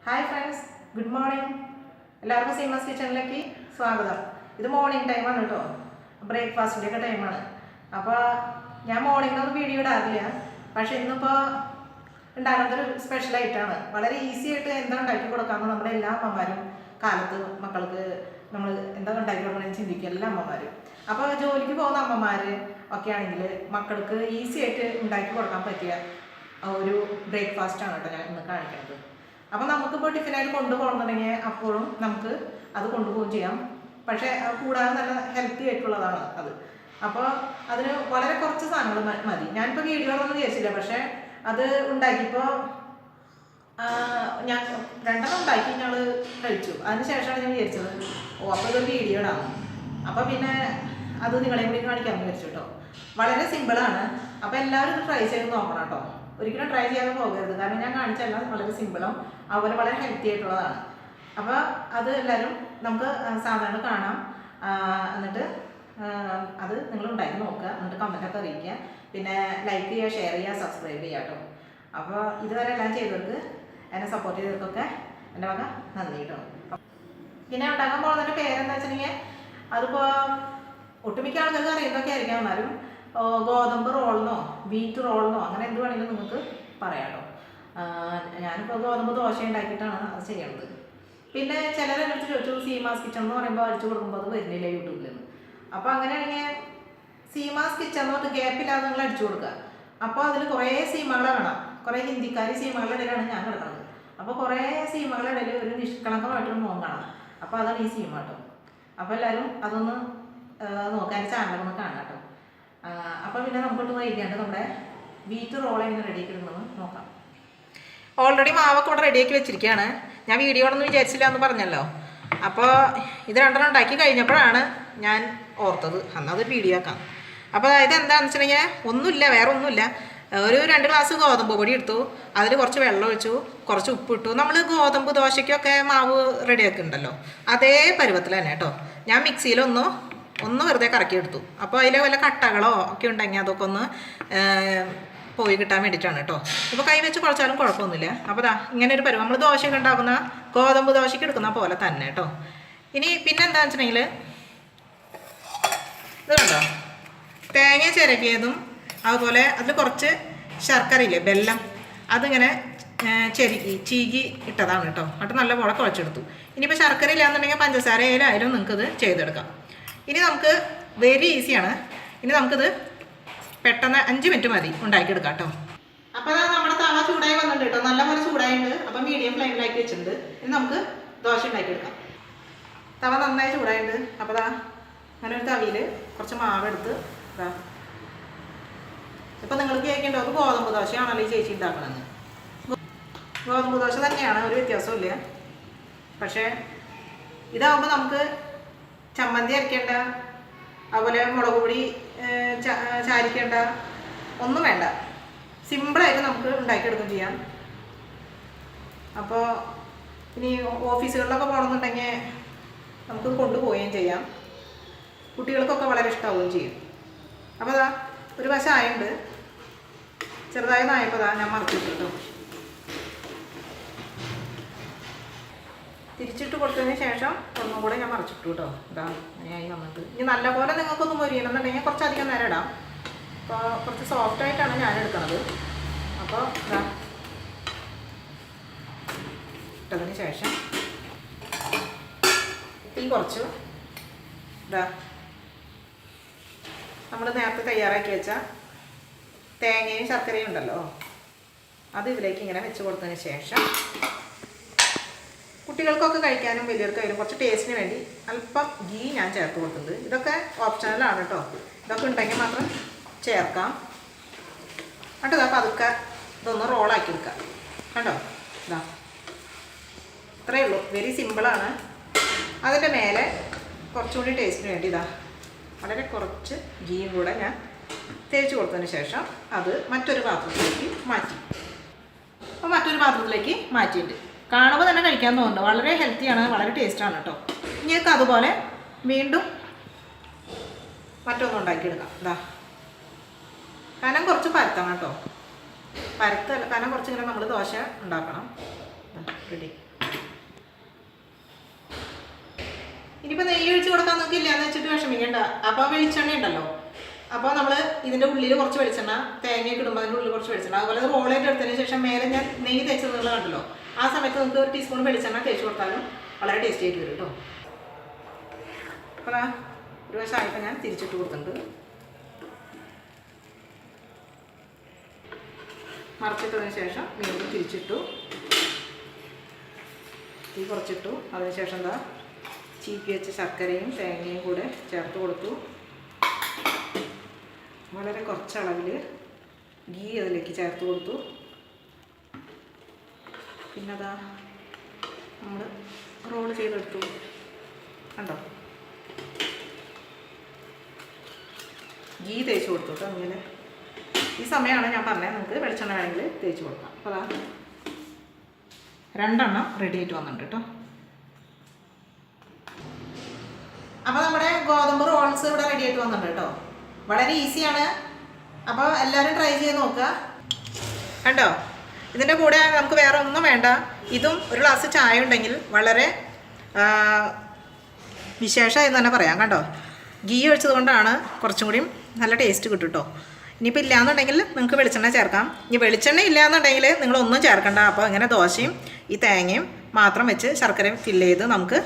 Hi friends, good morning. എല്ലാവർക്കും സീമാസ് കിച്ചണിലേക്ക് സ്വാഗതം. ഇത് മോർണിംഗ് ടൈമാണ് കേട്ടോ, ബ്രേക്ക്ഫാസ്റ്റിൻ്റെ ഒക്കെ ടൈമാണ്. അപ്പോൾ ഞാൻ മോർണിംഗിലൊന്നും വീഡിയോ ഇടാറില്ല, പക്ഷേ ഇന്നിപ്പോൾ ഉണ്ടാകുന്നതൊരു സ്പെഷ്യലായിട്ടാണ്. വളരെ ഈസി ആയിട്ട് എന്താ ഉണ്ടാക്കി കൊടുക്കാമെന്ന് നമ്മുടെ എല്ലാ അമ്മമാരും കാലത്ത് മക്കൾക്ക് നമ്മൾ എന്താ ഉണ്ടാക്കി കൊടുക്കണമെന്ന് ചിന്തിക്കുക, എല്ലാ അമ്മമാരും. അപ്പോൾ ജോലിക്ക് പോകുന്ന അമ്മമാർ ഒക്കെ ആണെങ്കിൽ മക്കൾക്ക് ഈസി ആയിട്ട് ഉണ്ടാക്കി കൊടുക്കാൻ പറ്റിയ ഒരു ബ്രേക്ക്ഫാസ്റ്റാണ് കേട്ടോ ഞാൻ ഇന്ന് കാണിക്കുന്നത്. അപ്പോൾ നമുക്കിപ്പോൾ ടിഫിനായിട്ട് കൊണ്ടുപോകണമെന്നുണ്ടെങ്കിൽ അപ്പോഴും നമുക്ക് അത് കൊണ്ടുപോവുകയും ചെയ്യാം. പക്ഷേ കൂടാതെ നല്ല ഹെൽത്തി ആയിട്ടുള്ളതാണ് അത്. അപ്പോൾ അതിന് വളരെ കുറച്ച് സാധനങ്ങൾ മതി. ഞാനിപ്പോൾ വീഡിയോകളൊന്നും വിചാരിച്ചില്ല, പക്ഷേ അത് ഉണ്ടാക്കിയപ്പോൾ ഞാൻ 2 ഉണ്ടാക്കി ഞങ്ങൾ കഴിച്ചു. അതിന് ശേഷമാണ് ഞാൻ വിചാരിച്ചത് അപ്പോൾ ഇതൊരു വീഡിയോ ഇടാം. അപ്പോൾ പിന്നെ അത് നിങ്ങളെയും കൂടി കാണിക്കാമെന്ന് വിചാരിച്ചു കേട്ടോ. വളരെ സിമ്പിളാണ്. അപ്പോൾ എല്ലാവരും ഇത് ട്രൈ ചെയ്ത് നോക്കണം കേട്ടോ. ഒരിക്കലും ട്രൈ ചെയ്യാതെ പോകരുത്, കാരണം ഞാൻ കാണിച്ചെല്ലാം വളരെ സിമ്പിളും അതുപോലെ വളരെ ഹെൽത്തി ആയിട്ടുള്ളതാണ്. അപ്പോൾ അത് എല്ലാവരും നമുക്ക് സാധാരണ കാണാം. എന്നിട്ട് അത് നിങ്ങൾ ഉണ്ടാക്കി നോക്കുക, എന്നിട്ട് കമൻറ്റൊക്കെ അറിയിക്കുക. പിന്നെ ലൈക്ക് ചെയ്യുക, ഷെയർ ചെയ്യുക, സബ്സ്ക്രൈബ് ചെയ്യുക കേട്ടോ. അപ്പോൾ ഇതുവരെ എല്ലാം ചെയ്തവർക്ക്, എന്നെ സപ്പോർട്ട് ചെയ്തവർക്കൊക്കെ എൻ്റെ വക നന്ദി കേട്ടോ. പിന്നെ ഉണ്ടാക്കാൻ പോകുന്നതിൻ്റെ പേരെന്താ വെച്ചിട്ടുണ്ടെങ്കിൽ അതിപ്പോൾ ഒട്ടുമിക്ക ആൾക്കാർക്ക് അറിയുന്നതൊക്കെ ആയിരിക്കാം. എന്നാലും ഗോതമ്പ് റോളെന്നോ വീറ്റ് റോളെന്നോ അങ്ങനെ എന്ത് വേണമെങ്കിലും നിങ്ങൾക്ക് പറയാം കേട്ടോ. ഞാനിപ്പോൾ ഗോതമ്പ് ദോശ ഉണ്ടാക്കിയിട്ടാണ് അത് ചെയ്യണത്. പിന്നെ ചിലരെടുത്ത് ചോദിച്ചു സീമാസ് കിച്ചൺ എന്ന് പറയുമ്പോൾ അടിച്ചു കൊടുക്കുമ്പോൾ അത് വരുന്നില്ല യൂട്യൂബിൽ നിന്ന്. അപ്പോൾ അങ്ങനെയാണെങ്കിൽ സീമാസ് കിച്ചൺ എന്ന് പറഞ്ഞിട്ട് ഗ്യാപ്പില്ലാതെ നിങ്ങൾ അടിച്ചു കൊടുക്കുക. അപ്പോൾ അതിൽ കുറേ സീമകളെ കാണാം. കുറേ ഹിന്ദിക്കാരി സീമകളുടെ ഇടയിലാണ് ഞാൻ കിടക്കുന്നത്. അപ്പോൾ കുറേ സീമകളുടെ ഇടയിൽ ഒരു നിഷ്കളങ്കമായിട്ടൊരു മുഖം കാണാം. അപ്പോൾ അതാണ് ഈ സീമ കേട്ടോ. അപ്പോൾ എല്ലാവരും അതൊന്ന് നോക്കാൻ ചാനലൊന്ന് കാണാം കേട്ടോ. അപ്പോൾ പിന്നെ നമുക്കൊട്ട് വൈകിയാണ്ട് നമ്മുടെ വീറ്റ് റോൾ എങ്ങനെ റെഡിയാക്കി ഇടുന്നത് നോക്കാം. ഓൾറെഡി മാവൊക്കെ ഇവിടെ റെഡിയാക്കി വെച്ചിരിക്കുകയാണ്. ഞാൻ വീഡിയോ ഒന്നും വിചാരിച്ചില്ല എന്ന് പറഞ്ഞല്ലോ. അപ്പോൾ ഇത് 2 ഉണ്ടാക്കി കഴിഞ്ഞപ്പോഴാണ് ഞാൻ ഓർത്തത് അതൊരു വീഡിയോ ആക്കാം. അപ്പോൾ അതായത് എന്താണെന്ന് വെച്ചിട്ടുണ്ടെങ്കിൽ ഒന്നുമില്ല, വേറെ ഒന്നുമില്ല. ഒരു 2 ഗ്ലാസ് ഗോതമ്പ് പൊടി എടുത്തു, അതിൽ കുറച്ച് വെള്ളം ഒഴിച്ചു, കുറച്ച് ഉപ്പിട്ടു. നമ്മൾ ഗോതമ്പ് ദോശയ്ക്കൊക്കെ മാവ് റെഡിയാക്കുന്നുണ്ടല്ലോ, അതേ പരുവത്തിൽ തന്നെ കേട്ടോ. ഞാൻ മിക്സിയിലൊന്ന് വെറുതെ കറക്കി എടുത്തു. അപ്പോൾ അതിൽ വല്ല കട്ടകളോ ഒക്കെ ഉണ്ടെങ്കിൽ അതൊക്കെ ഒന്ന് പോയി കിട്ടാൻ വേണ്ടിയിട്ടാണ് കേട്ടോ. ഇപ്പോൾ കൈ വെച്ച് കുഴച്ചാലും കുഴപ്പമൊന്നുമില്ല. അപ്പോൾ ഇങ്ങനെ ഒരു പരുവം നമ്മൾ ദോശയൊക്കെ ഉണ്ടാക്കുന്ന ഗോതമ്പ് ദോശയ്ക്ക് എടുക്കുന്ന പോലെ തന്നെ കേട്ടോ. ഇനി പിന്നെ എന്താണെന്ന് വെച്ചിട്ടുണ്ടെങ്കിൽ ഇത് കണ്ടോ, തേങ്ങ ചിരകിയതും അതുപോലെ അതിൽ കുറച്ച് ശർക്കരയില്ലേ, ബെല്ലം, അതിങ്ങനെ ചീകി ഇട്ടതാണ് കേട്ടോ. എന്നിട്ട് നല്ല പോലെ കുഴച്ചെടുത്തു. ഇനിയിപ്പോൾ ശർക്കര ഇല്ലാന്നുണ്ടെങ്കിൽ പഞ്ചസാര ആയാലും നിങ്ങൾക്കിത് ചെയ്തെടുക്കാം. ഇനി നമുക്ക് വെരി ഈസിയാണ്. ഇനി നമുക്കിത് പെട്ടെന്ന് 5 മിനിറ്റ് മതി ഉണ്ടാക്കിയെടുക്കാം കേട്ടോ. അപ്പോൾ നമ്മുടെ തവ ചൂടായി വന്നിട്ടുണ്ട് കേട്ടോ, നല്ലപോലെ ചൂടായിട്ടുണ്ട്. അപ്പം മീഡിയം ഫ്ലെയിമിലാക്കി വെച്ചിട്ടുണ്ട്. ഇനി നമുക്ക് ദോശ ഉണ്ടാക്കിയെടുക്കാം. തവ നന്നായി ചൂടായിട്ടുണ്ട്. അപ്പോൾ അങ്ങനെ ഒരു തവിയിൽ കുറച്ച് മാവെടുത്ത് ഇപ്പം നിങ്ങൾക്ക് കേൾക്കേണ്ടത് അത് ഗോതമ്പ് ദോശയാണല്ലോ ഈ ചേച്ചി ഉണ്ടാക്കണമെന്ന്. ഗോതമ്പ് ദോശ തന്നെയാണ്, ഒരു വ്യത്യാസവും ഇല്ല. പക്ഷേ ഇതാവുമ്പോൾ നമുക്ക് ചമ്മന്തി അരയ്ക്കേണ്ട, അതുപോലെ മുളക് പൊടി ചാരിക്കേണ്ട, ഒന്നും വേണ്ട. സിമ്പിളായിട്ട് നമുക്ക് ഉണ്ടാക്കിയെടുക്കുകയും ചെയ്യാം. അപ്പോൾ ഇനി ഓഫീസുകളിലൊക്കെ പോകണമെന്നുണ്ടെങ്കിൽ നമുക്ക് കൊണ്ടുപോവുകയും ചെയ്യാം. കുട്ടികൾക്കൊക്കെ വളരെ ഇഷ്ടമാവുകയും ചെയ്യും. അപ്പോൾ ഒരു വശം ആയുണ്ട്, ചെറുതായി നായപ്പോൾ ഞാൻ മറച്ചിട്ടു കേട്ടോ. തിരിച്ചിട്ട് കൊടുത്തതിന് ശേഷം ഒന്നും കൂടെ ഞാൻ മറിച്ചിട്ടു കേട്ടോ. അങ്ങനെയായി വന്നിട്ട് ഇനി നല്ലപോലെ നിങ്ങൾക്കൊന്ന് മൊരിയണമെന്നുണ്ടെങ്കിൽ കുറച്ചധികം നേരം ഇടാം. അപ്പോൾ കുറച്ച് സോഫ്റ്റായിട്ടാണ് ഞാൻ എടുക്കുന്നത്. അപ്പോൾ ഇട്ടതിന് ശേഷം തീ കുറച്ചു നമ്മൾ നേരത്തെ തയ്യാറാക്കി വെച്ച തേങ്ങയും ശർക്കരയും ഉണ്ടല്ലോ, അത് ഇതിലേക്ക് ഇങ്ങനെ വെച്ച് കൊടുത്തതിന് ശേഷം കുട്ടികൾക്കൊക്കെ കഴിക്കാനും വലിയവർക്കായാലും കുറച്ച് ടേസ്റ്റിന് വേണ്ടി അല്പം ഗീ ഞാൻ ചേർത്ത് കൊടുക്കുന്നത്. ഇതൊക്കെ ഓപ്ഷണലാണ് കേട്ടോ. ഇതൊക്കെ ഉണ്ടെങ്കിൽ മാത്രം ചേർക്കാം. എന്നിട്ട് പതുക്കെ ഇതൊന്ന് റോളാക്കി എടുക്കാം കണ്ടോ. ഇത്രയേ ഉള്ളൂ, വെരി സിമ്പിളാണ്. അതിൻ്റെ മേലെ കുറച്ചുകൂടി ടേസ്റ്റിന് വേണ്ടി വളരെ കുറച്ച് ഗീയും കൂടെ ഞാൻ തേച്ച് കൊടുത്തതിന് ശേഷം അത് മറ്റൊരു പാത്രത്തിലേക്ക് മാറ്റി. അപ്പോൾ മറ്റൊരു പാത്രത്തിലേക്ക് മാറ്റിയിട്ട് കാണുമ്പോൾ തന്നെ കഴിക്കാൻ തോന്നുന്നുണ്ട്. വളരെ ഹെൽത്തിയാണ്, വളരെ ടേസ്റ്റാണ് കേട്ടോ. ഇനിയൊക്കെ അതുപോലെ വീണ്ടും മറ്റൊന്നും ഉണ്ടാക്കിയെടുക്കാം. കനം കുറച്ച് പരത്തണം കേട്ടോ. കനം കുറച്ചിങ്ങനെ നമ്മൾ ദോശ ഉണ്ടാക്കണം. റെഡി. ഇനിയിപ്പോൾ നെയ്യ് ഒഴിച്ച് കൊടുക്കാൻ നോക്കില്ല എന്ന് വെച്ചിട്ട് വിഷമിക്കണ്ട. അപ്പോൾ വെളിച്ചെണ്ണ ഉണ്ടല്ലോ, അപ്പോൾ നമ്മൾ ഇതിൻ്റെ ഉള്ളിൽ കുറച്ച് വെളിച്ചെണ്ണ, തേങ്ങയൊക്കെ ഇടുമ്പോൾ അതിൻ്റെ ഉള്ളിൽ കുറച്ച് വെളിച്ചെണ്ണ, അതുപോലെ റോളായിട്ട് എടുത്തതിന് ശേഷം മേലെ ഞാൻ നെയ്യ് തേച്ചത് നിങ്ങൾ കണ്ടല്ലോ, ആ സമയത്ത് നമുക്ക് ഒരു ടീസ്പൂൺ വെളിച്ചെണ്ണ തേച്ച് കൊടുത്താലും വളരെ ടേസ്റ്റി ആയിട്ട് വരും കേട്ടോ. അപ്പോൾ ഒരു വശമായിട്ട് ഞാൻ തിരിച്ചിട്ട് കൊടുത്തിട്ടുണ്ട്. മറച്ചിട്ടതിന് ശേഷം വീണ്ടും തിരിച്ചിട്ടു, തീ കുറച്ചിട്ടു. അതിനുശേഷം എന്താ ചീപ്പി വെച്ച ശർക്കരയും തേങ്ങയും കൂടെ ചേർത്ത് കൊടുത്തു. വളരെ കുറച്ച് അളവിൽ ഗീ അതിലേക്ക് ചേർത്ത് കൊടുത്തു. പിന്നെ അതാ നമ്മൾ റോൾ ചെയ്തെടുത്തു, കണ്ടോ, ഗീ തേച്ച് കൊടുത്തു കേട്ടോ. അങ്ങനെ ഈ സമയമാണ് ഞാൻ പറഞ്ഞത് നമുക്ക് വെളിച്ചെണ്ണ വേണമെങ്കിൽ തേച്ച് കൊടുക്കാം. അപ്പോൾ അതാ 2 എണ്ണം റെഡി ആയിട്ട് വന്നിട്ടുണ്ട് കേട്ടോ. അപ്പോൾ നമ്മുടെ ഗോതമ്പ് റോൾസ് ഇവിടെ റെഡി ആയിട്ട് വന്നിട്ടുണ്ട് കേട്ടോ. വളരെ ഈസിയാണ്. അപ്പോൾ എല്ലാവരും ട്രൈ ചെയ്ത് നോക്കുക. കണ്ടോ, ഇതിൻ്റെ കൂടെ നമുക്ക് വേറെ ഒന്നും വേണ്ട. ഇതും ഒരു ഗ്ലാസ് ചായ ഉണ്ടെങ്കിൽ വളരെ വിശേഷമായി തന്നെ പറയാം. കണ്ടോ, ഗീ ഒഴിച്ചത് കൊണ്ടാണ് കുറച്ചും കൂടിയും നല്ല ടേസ്റ്റ് കിട്ടും കേട്ടോ. ഇനിയിപ്പോൾ ഇല്ലയെന്നുണ്ടെങ്കിൽ നിങ്ങൾക്ക് വെളിച്ചെണ്ണ ചേർക്കാം. ഇനി വെളിച്ചെണ്ണ ഇല്ലയെന്നുണ്ടെങ്കിൽ നിങ്ങളൊന്നും ചേർക്കണ്ട. അപ്പോൾ ഇങ്ങനെ ദോശയും ഈ തേങ്ങയും മാത്രം വെച്ച് ശർക്കരയും ഫില്ല് ചെയ്ത് നമുക്ക്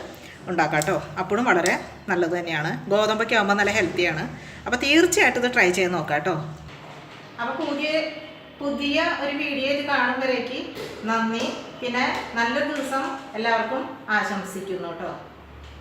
ഉണ്ടാക്കാം കേട്ടോ. അപ്പോഴും വളരെ നല്ലത് തന്നെയാണ്. ഗോതമ്പൊക്കെ ആകുമ്പോൾ നല്ല ഹെൽത്തിയാണ്. അപ്പോൾ തീർച്ചയായിട്ടും ഇത് ട്രൈ ചെയ്ത് നോക്കാം കേട്ടോ. അപ്പോൾ പുതിയ ഒരു വീഡിയോയിൽ കാണുമ്പോഴേക്ക് നന്ദി. പിന്നെ നല്ലൊരു ദിവസം എല്ലാവർക്കും ആശംസിക്കുന്നു കേട്ടോ.